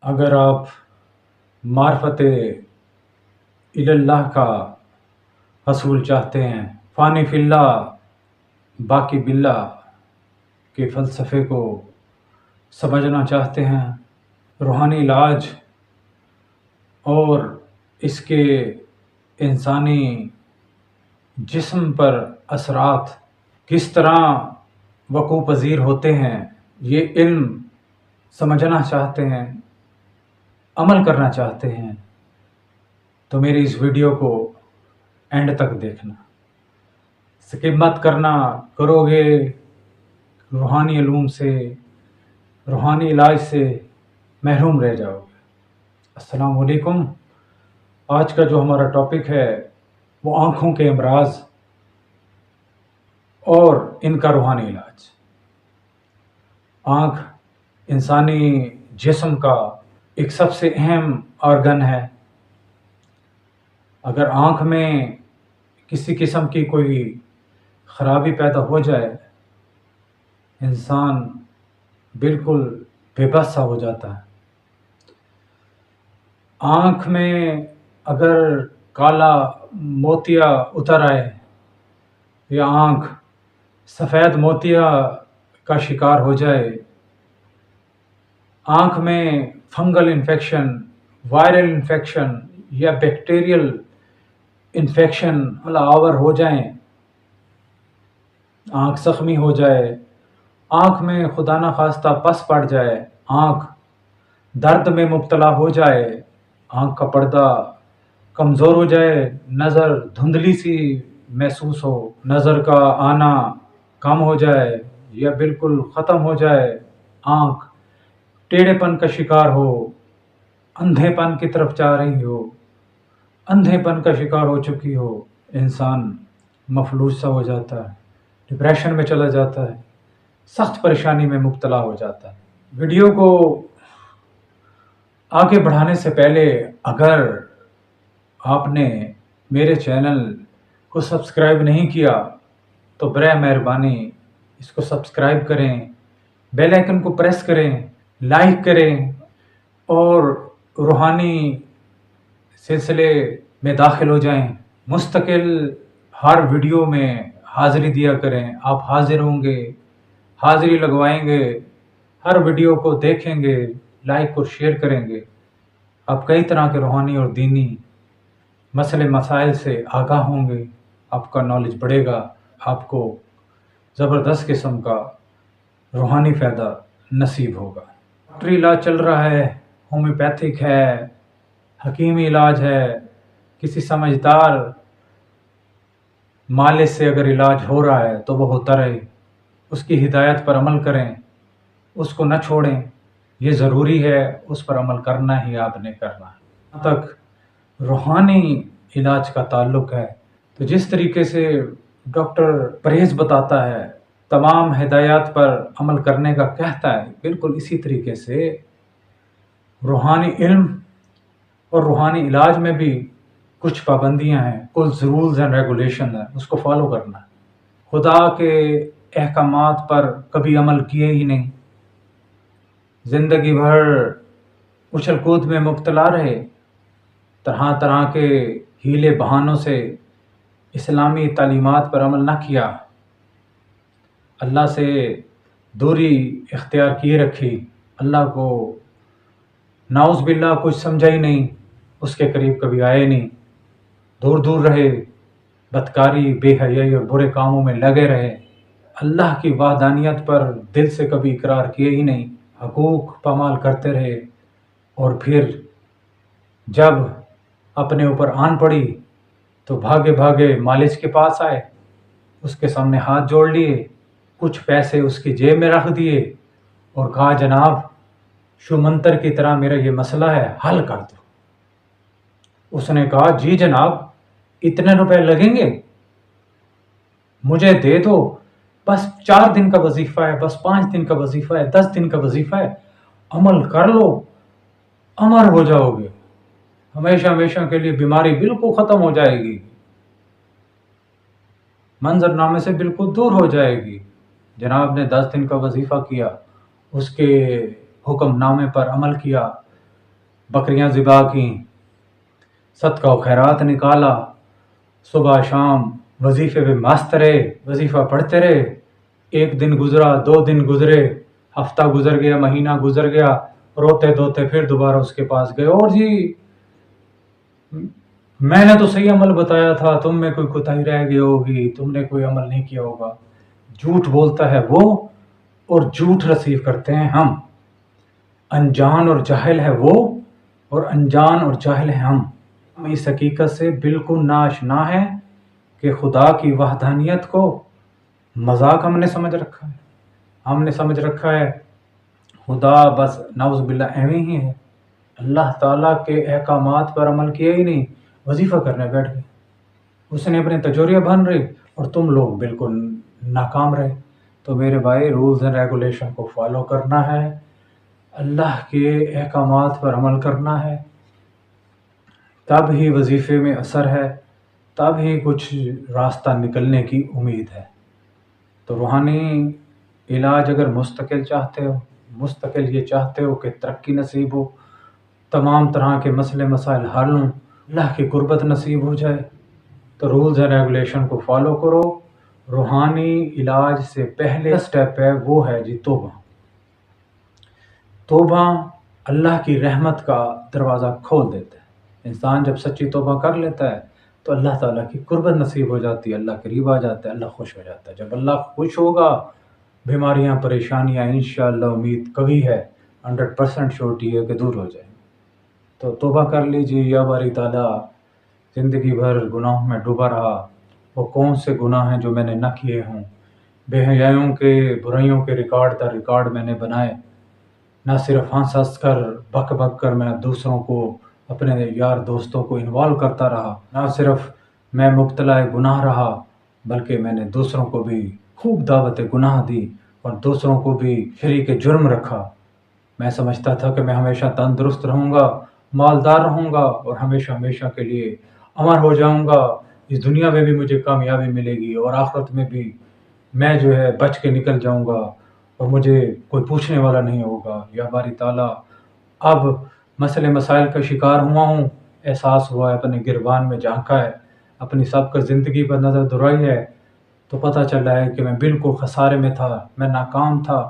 اگر آپ معرفت اللہ کا حصول چاہتے ہیں، فانی فی اللہ باقی باللہ کے فلسفے کو سمجھنا چاہتے ہیں، روحانی علاج اور اس کے انسانی جسم پر اثرات کس طرح وقوع پذیر ہوتے ہیں، یہ علم سمجھنا چاہتے ہیں، عمل کرنا چاہتے ہیں، تو میری اس ویڈیو کو اینڈ تک دیکھنا، سکپ مت کرنا، کرو گے روحانی علوم سے، روحانی علاج سے محروم رہ جاؤ گے۔ السلام علیکم۔ آج کا جو ہمارا ٹاپک ہے وہ آنکھوں کے امراض اور ان کا روحانی علاج۔ آنکھ انسانی جسم کا ایک سب سے اہم آرگن ہے۔ اگر آنکھ میں کسی قسم کی کوئی خرابی پیدا ہو جائے، انسان بالکل بے بس سا ہو جاتا ہے۔ آنکھ میں اگر کالا موتیا اتر آئے یا آنکھ سفید موتیا کا شکار ہو جائے، آنکھ میں فنگل انفیکشن، وائرل انفیکشن یا بیکٹیریل انفیکشن آور ہو جائیں، آنکھ زخمی ہو جائے، آنکھ میں خدا نخواستہ پس پڑ جائے، آنکھ درد میں مبتلا ہو جائے، آنکھ کا پردہ کمزور ہو جائے، نظر دھندلی سی محسوس ہو، نظر کا آنا کم ہو جائے یا بالکل ختم ہو جائے، آنکھ ٹیڑھے پن کا شکار ہو، اندھے پن کی طرف جا رہی ہو، اندھے پن کا شکار ہو چکی ہو، انسان مفلوج سا ہو جاتا ہے، ڈپریشن میں چلا جاتا ہے، سخت پریشانی میں مبتلا ہو جاتا ہے۔ ویڈیو کو آگے بڑھانے سے پہلے اگر آپ نے میرے چینل کو سبسکرائب نہیں کیا تو برائے مہربانی اس کو سبسکرائب کریں، بیل آئیکن کو پریس کریں، لائک کریں اور روحانی سلسلے میں داخل ہو جائیں۔ مستقل ہر ویڈیو میں حاضری دیا کریں، آپ حاضر ہوں گے، حاضری لگوائیں گے، ہر ویڈیو کو دیکھیں گے، لائک اور شیئر کریں گے، آپ کئی طرح کے روحانی اور دینی مسئلے مسائل سے آگاہ ہوں گے، آپ کا نالج بڑھے گا، آپ کو زبردست قسم کا روحانی فائدہ نصیب ہوگا۔ ڈاکٹری علاج چل رہا ہے، ہومیوپیتھک ہے، حکیمی علاج ہے، کسی سمجھدار مالج سے اگر علاج ہو رہا ہے تو وہ ہوتا رہے، اس کی ہدایت پر عمل کریں، اس کو نہ چھوڑیں، یہ ضروری ہے، اس پر عمل کرنا ہی آپ نے کرنا ہے۔ جہاں تک روحانی علاج کا تعلق ہے تو جس طریقے سے ڈاکٹر پرہیز بتاتا ہے، تمام ہدایات پر عمل کرنے کا کہتا ہے، بالکل اسی طریقے سے روحانی علم اور روحانی علاج میں بھی کچھ پابندیاں ہیں، کچھ رولز اینڈ ریگولیشن ہیں، اس کو فالو کرنا ہے۔ خدا کے احکامات پر کبھی عمل کیے ہی نہیں، زندگی بھر اچھل کود میں مبتلا رہے، طرح طرح کے ہیلے بہانوں سے اسلامی تعلیمات پر عمل نہ کیا، اللہ سے دوری اختیار کیے رکھی، اللہ کو نعوذ باللہ کچھ سمجھا ہی نہیں، اس کے قریب کبھی آئے نہیں، دور دور رہے، بدکاری، بے حیائی اور برے کاموں میں لگے رہے، اللہ کی وحدانیت پر دل سے کبھی اقرار کیے ہی نہیں، حقوق پامال کرتے رہے، اور پھر جب اپنے اوپر آن پڑی تو بھاگے بھاگے مالج کے پاس آئے، اس کے سامنے ہاتھ جوڑ لیے، کچھ پیسے اس کی جیب میں رکھ دیے اور کہا جناب شو منتر کی طرح میرا یہ مسئلہ ہے، حل کر دو۔ اس نے کہا جی جناب اتنے روپے لگیں گے، مجھے دے دو، بس 4 دن کا وظیفہ ہے، بس 5 دن کا وظیفہ ہے، 10 دن کا وظیفہ ہے، عمل کر لو، امر ہو جاؤ گے، ہمیشہ ہمیشہ کے لیے بیماری بالکل ختم ہو جائے گی، منظر نامے سے بالکل دور ہو جائے گی۔ جناب نے 10 دن کا وظیفہ کیا، اس کے حکم نامے پر عمل کیا، بکریاں ذبح کیں، صدقہ و خیرات نکالا، صبح شام وظیفے پہ مست رہے، وظیفہ پڑھتے رہے۔ ایک دن گزرا، 2 دن گزرے، ہفتہ گزر گیا، مہینہ گزر گیا، روتے دھوتے پھر دوبارہ اس کے پاس گئے، اور جی میں نے تو صحیح عمل بتایا تھا، تم میں کوئی کوتاہی رہ گئی ہوگی، تم نے کوئی عمل نہیں کیا ہوگا۔ جھوٹ بولتا ہے وہ اور جھوٹ رسیو کرتے ہیں ہم۔ انجان اور جاہل ہے وہ اور انجان اور جاہل ہے ہم اس حقیقت سے بالکل ناآشنا ہے کہ خدا کی وحدانیت کو مذاق ہم نے سمجھ رکھا ہے۔ ہم نے سمجھ رکھا ہے خدا بس نعوذ باللہ ایویں ہی ہے، اللہ تعالیٰ کے احکامات پر عمل کیا ہی نہیں، وظیفہ کرنے بیٹھ گئے، اس نے اپنے تجوریہ بن رہی اور تم لوگ بالکل ناکام رہے۔ تو میرے بھائی، رولز اینڈ ریگولیشن کو فالو کرنا ہے، اللہ کے احکامات پر عمل کرنا ہے، تب ہی وظیفے میں اثر ہے، تب ہی کچھ راستہ نکلنے کی امید ہے۔ تو روحانی علاج اگر مستقل چاہتے ہو، مستقل یہ چاہتے ہو کہ ترقی نصیب ہو، تمام طرح کے مسئلے مسائل حل ہوں، اللہ کی قربت نصیب ہو جائے، تو رولز اینڈ ریگولیشن کو فالو کرو۔ روحانی علاج سے پہلے سٹیپ ہے وہ ہے جی توبہ۔ توبہ اللہ کی رحمت کا دروازہ کھول دیتا ہے۔ انسان جب سچی توبہ کر لیتا ہے تو اللہ تعالیٰ کی قربت نصیب ہو جاتی ہے، اللہ قریب آ جاتا ہے، اللہ خوش ہو جاتا ہے۔ جب اللہ خوش ہوگا، بیماریاں پریشانیاں انشاءاللہ امید قوی ہے، 100% شورٹی ہے کہ دور ہو جائیں۔ تو توبہ کر لیجیے، یا باری تعالیٰ زندگی بھر گناہوں میں ڈوبا رہا، وہ کون سے گناہ ہیں جو میں نے نہ کیے ہوں، بے حیائیوں کے، برائیوں کے ریکارڈ در ریکارڈ میں نے بنائے، نہ صرف ہنس ہنس کر بک بک کر میں دوسروں کو، اپنے یار دوستوں کو انوالو کرتا رہا، نہ صرف میں مبتلا گناہ رہا بلکہ میں نے دوسروں کو بھی خوب دعوت گناہ دی اور دوسروں کو بھی شریک جرم رکھا۔ میں سمجھتا تھا کہ میں ہمیشہ تندرست رہوں گا، مالدار رہوں گا اور ہمیشہ ہمیشہ کے لیے امر ہو جاؤں گا، اس دنیا میں بھی مجھے کامیابی ملے گی اور آخرت میں بھی میں جو ہے بچ کے نکل جاؤں گا اور مجھے کوئی پوچھنے والا نہیں ہوگا۔ یا باری تعالیٰ اب مسئلے مسائل کا شکار ہوا ہوں، احساس ہوا ہے، اپنے گربان میں جھانکا ہے، اپنی سابقہ زندگی پر نظر دہرائی ہے، تو پتہ چلا ہے کہ میں بالکل خسارے میں تھا، میں ناکام تھا،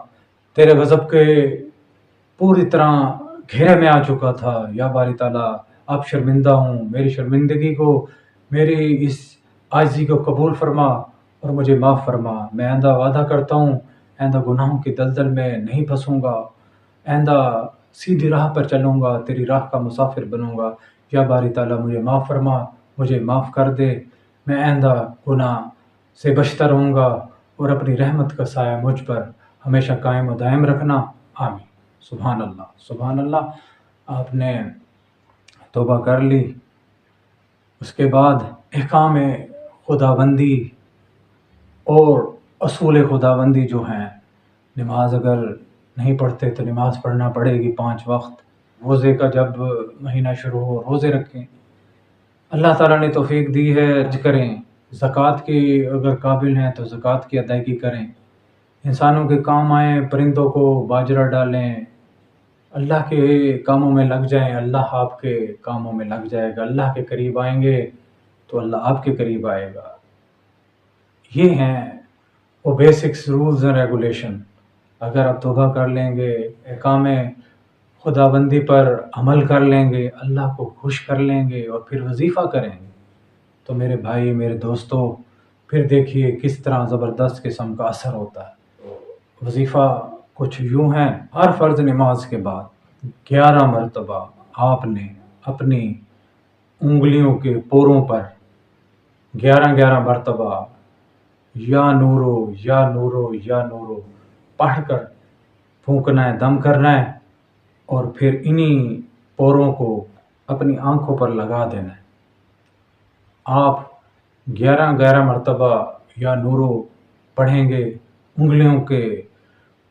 تیرے غضب کے پوری طرح گھیرے میں آ چکا تھا۔ یا باری تعالیٰ اب شرمندہ ہوں، میری شرمندگی کو، میری اس عاجزی کو قبول فرما اور مجھے معاف فرما۔ میں آئندہ وعدہ کرتا ہوں آئندہ گناہوں کی دلدل میں نہیں پھنسوں گا، آئندہ سیدھی راہ پر چلوں گا، تیری راہ کا مسافر بنوں گا۔ یا باری تعالیٰ مجھے معاف فرما، مجھے معاف کر دے، میں آئندہ گناہ سے بچتا رہوں گا اور اپنی رحمت کا سایہ مجھ پر ہمیشہ قائم و دائم رکھنا۔ آمین۔ سبحان اللہ، سبحان اللہ۔ آپ نے توبہ کر لی، اس کے بعد احکام خداوندی اور اصول خداوندی جو ہیں، نماز اگر نہیں پڑھتے تو نماز پڑھنا پڑے گی 5 وقت، روزے کا جب مہینہ شروع ہو روزے رکھیں، اللہ تعالیٰ نے توفیق دی ہے حج کریں، زکوٰۃ کی اگر قابل ہیں تو زکوٰۃ کی ادائیگی کریں، انسانوں کے کام آئیں، پرندوں کو باجرہ ڈالیں، اللہ کے کاموں میں لگ جائیں، اللہ آپ کے کاموں میں لگ جائے گا، اللہ کے قریب آئیں گے تو اللہ آپ کے قریب آئے گا۔ یہ ہیں وہ بیسکس رولز اینڈ ریگولیشن۔ اگر آپ توبہ کر لیں گے، احکام خداوندی پر عمل کر لیں گے، اللہ کو خوش کر لیں گے اور پھر وظیفہ کریں گے، تو میرے بھائی، میرے دوستو، پھر دیکھیے کس طرح زبردست قسم کا اثر ہوتا ہے۔ وظیفہ کچھ یوں ہیں، ہر فرض نماز کے بعد 11 مرتبہ آپ نے اپنی انگلیوں کے پوروں پر 11 مرتبہ یا نورو یا نورو یا نورو پڑھ کر پھونکنا ہے، دم کرنا ہے، اور پھر انہی پوروں کو اپنی آنکھوں پر لگا دینا ہے۔ آپ 11 مرتبہ یا نورو پڑھیں گے، انگلیوں کے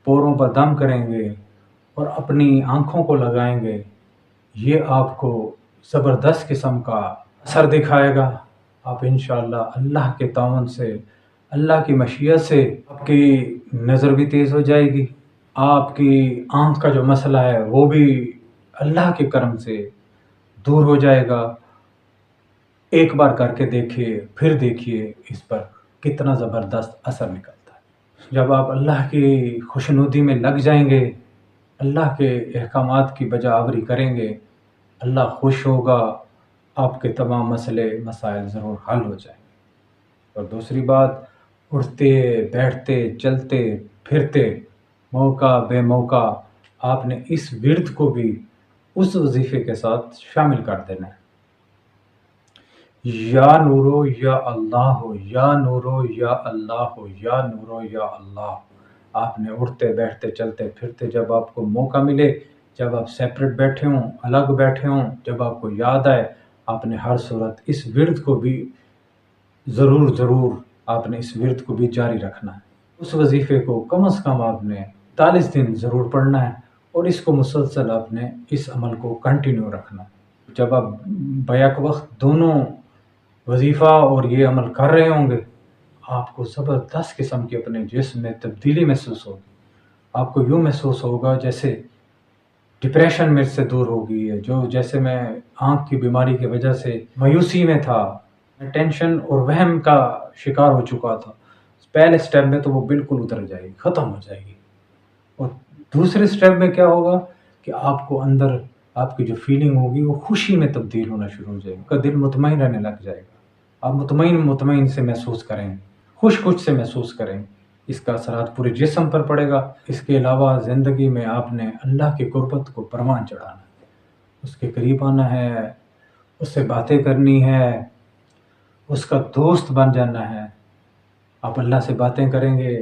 پوروں پر دم کریں گے اور اپنی آنکھوں کو لگائیں گے، یہ آپ کو زبردست قسم کا اثر دکھائے گا۔ آپ انشاءاللہ اللہ کے تعاون سے، اللہ کی مشیت سے، آپ کی نظر بھی تیز ہو جائے گی، آپ کی آنکھ کا جو مسئلہ ہے وہ بھی اللہ کے کرم سے دور ہو جائے گا۔ ایک بار کر کے دیکھیے، پھر دیکھیے اس پر کتنا زبردست اثر نکلتا ہے۔ جب آپ اللہ کی خوشنودی میں لگ جائیں گے، اللہ کے احکامات کی بجا آوری کریں گے، اللہ خوش ہوگا، آپ کے تمام مسئلے مسائل ضرور حل ہو جائیں گے۔ اور دوسری بات، اٹھتے بیٹھتے چلتے پھرتے موقع بے موقع آپ نے اس ورد کو بھی اس وظیفے کے ساتھ شامل کر دینا ہے۔ یا نورو یا اللہ ہو، یا نورو یا اللہ ہو، یا نورو یا اللہ۔ آپ نے اٹھتے بیٹھتے چلتے پھرتے جب آپ کو موقع ملے، جب آپ سیپریٹ بیٹھے ہوں، الگ بیٹھے ہوں، جب آپ کو یاد آئے، آپ نے ہر صورت اس ورد کو بھی ضرور آپ نے اس ورد کو بھی جاری رکھنا ہے۔ اس وظیفے کو کم از کم آپ نے 40 دن ضرور پڑھنا ہے، اور اس کو مسلسل آپ نے اس عمل کو کنٹینیو رکھنا ہے۔ جب آپ بیک وقت دونوں وظیفہ اور یہ عمل کر رہے ہوں گے، آپ کو زبردست قسم کی اپنے جسم میں تبدیلی محسوس ہوگی۔ آپ کو یوں محسوس ہوگا جیسے ڈپریشن میرے سے دور ہو گئی ہے، جیسے میں آنکھ کی بیماری کی وجہ سے مایوسی میں تھا، میں ٹینشن اور وہم کا شکار ہو چکا تھا۔ پہلے سٹیپ میں تو وہ بالکل اتر جائے گی، ختم ہو جائے گی۔ اور دوسرے سٹیپ میں کیا ہوگا کہ آپ کو اندر آپ کی جو فیلنگ ہوگی وہ خوشی میں تبدیل ہونا شروع ہو جائے گی، آپ کا دل مطمئن رہنے لگ جائے گا، آپ مطمئن سے محسوس کریں گے، خوش سے محسوس کریں گے۔ اس کا اثرات پورے جسم پر پڑے گا۔ اس کے علاوہ زندگی میں آپ نے اللہ کی قربت کو پروان چڑھانا ہے، اس کے قریب آنا ہے، اس سے باتیں کرنی ہے، اس کا دوست بن جانا ہے۔ آپ اللہ سے باتیں کریں گے،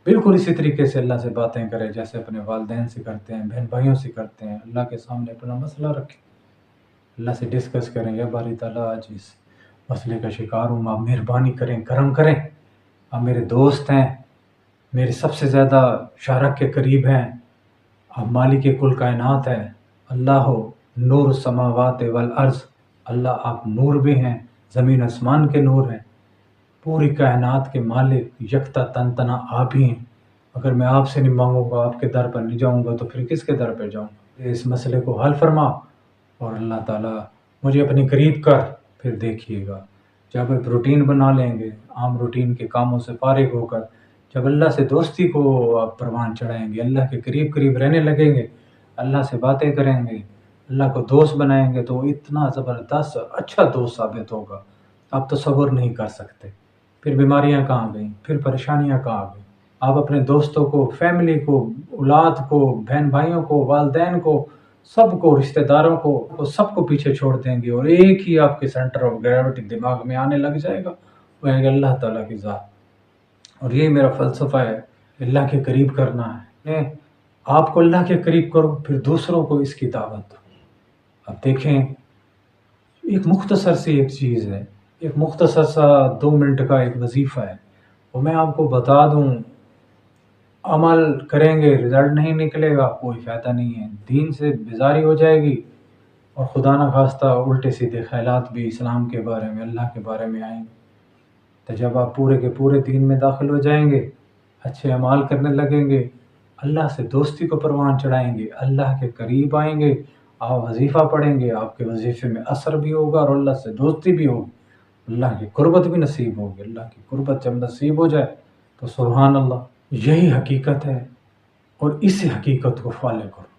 بالکل اسی طریقے سے اللہ سے باتیں کریں جیسے اپنے والدین سے کرتے ہیں، بہن بھائیوں سے کرتے ہیں۔ اللہ کے سامنے اپنا مسئلہ رکھیں، اللہ سے ڈسکس کریں، یا باری تعالیٰ آج اس مسئلے کا شکار ہوں، آپ مہربانی کریں، کرم کریں، آپ میرے دوست ہیں، میرے سب سے زیادہ شارک کے قریب ہیں، آپ مالک کل کائنات ہیں، اللہ ہو نور السماوات والارض، اللہ آپ نور بھی ہیں، زمین آسمان کے نور ہیں، پوری کائنات کے مالک، یکتا تن تنا آپ ہی ہیں۔ اگر میں آپ سے نہیں مانگوں گا، آپ کے در پر نہیں جاؤں گا، تو پھر کس کے در پہ جاؤں گا؟ اس مسئلے کو حل فرما، اور اللہ تعالیٰ مجھے اپنے قریب کر۔ پھر دیکھیے گا جب ایک روٹین بنا لیں گے، عام روٹین کے کاموں سے فارغ ہو کر جب اللہ سے دوستی کو آپ پروان چڑھائیں گے، اللہ کے قریب رہنے لگیں گے، اللہ سے باتیں کریں گے، اللہ کو دوست بنائیں گے، تو وہ اتنا زبردست اچھا دوست ثابت ہوگا، آپ تصور نہیں کر سکتے۔ پھر بیماریاں کہاں گئیں، پھر پریشانیاں کہاں گئیں۔ آپ اپنے دوستوں کو، فیملی کو، اولاد کو، بہن بھائیوں کو، والدین کو، سب کو، رشتہ داروں کو سب کو پیچھے چھوڑ دیں گے، اور ایک ہی آپ کے سینٹر آف گریوٹی دماغ میں آنے لگ جائے گا، وہ ہے اللہ تعالیٰ کی ذات۔ اور یہ میرا فلسفہ ہے، اللہ کے قریب کرنا ہے۔ آپ کو اللہ کے قریب کرو، پھر دوسروں کو اس کی دعوت دو۔ اب دیکھیں، ایک مختصر سی ایک چیز ہے، ایک مختصر سا 2 منٹ کا ایک وظیفہ ہے، وہ میں آپ کو بتا دوں، عمل کریں گے رزلٹ نہیں نکلے گا، کوئی فائدہ نہیں ہے، دین سے بیزاری ہو جائے گی، اور خدا نہ خواستہ الٹے سیدھے خیالات بھی اسلام کے بارے میں، اللہ کے بارے میں آئیں گے۔ تو جب آپ پورے کے پورے دین میں داخل ہو جائیں گے، اچھے اعمال کرنے لگیں گے، اللہ سے دوستی کو پروان چڑھائیں گے، اللہ کے قریب آئیں گے، آپ وظیفہ پڑھیں گے، آپ کے وظیفے میں اثر بھی ہوگا، اور اللہ سے دوستی بھی ہوگی، اللہ کی قربت بھی نصیب ہوگی۔ اللہ کی قربت جب نصیب ہو جائے تو سبحان اللہ، یہی حقیقت ہے، اور اسی حقیقت کو فالو کرو۔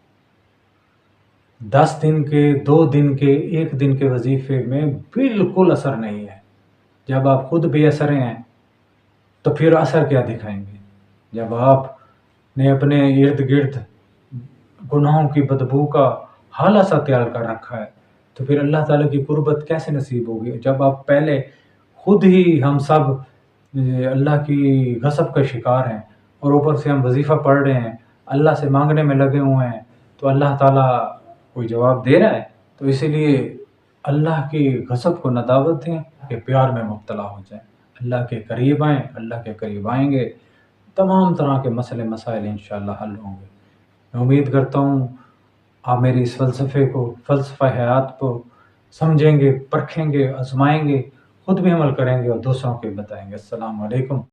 10 دن کے، 2 دن کے، 1 دن کے وظیفے میں بالکل اثر نہیں ہے۔ جب آپ خود بے اثر ہیں تو پھر اثر کیا دکھائیں گے؟ جب آپ نے اپنے ارد گرد گناہوں کی بدبو کا حالہ سا تیار کر رکھا ہے، تو پھر اللہ تعالیٰ کی قربت کیسے نصیب ہوگی؟ جب آپ پہلے خود ہی ہم سب اللہ کی غضب کا شکار ہیں، اور اوپر سے ہم وظیفہ پڑھ رہے ہیں، اللہ سے مانگنے میں لگے ہوئے ہیں، تو اللہ تعالیٰ کوئی جواب دے رہا ہے؟ تو اسی لیے اللہ کی غضب کو نہ دعوت دیں کہ پیار میں مبتلا ہو جائیں، اللہ کے قریب آئیں، اللہ کے قریب آئیں گے، تمام طرح کے مسئلے مسائل انشاءاللہ حل ہوں گے۔ میں امید کرتا ہوں آپ میری اس فلسفے کو، فلسفہ حیات کو سمجھیں گے، پرکھیں گے، آزمائیں گے، خود بھی عمل کریں گے، اور دوسروں کو بھی بتائیں گے۔ السلام علیکم۔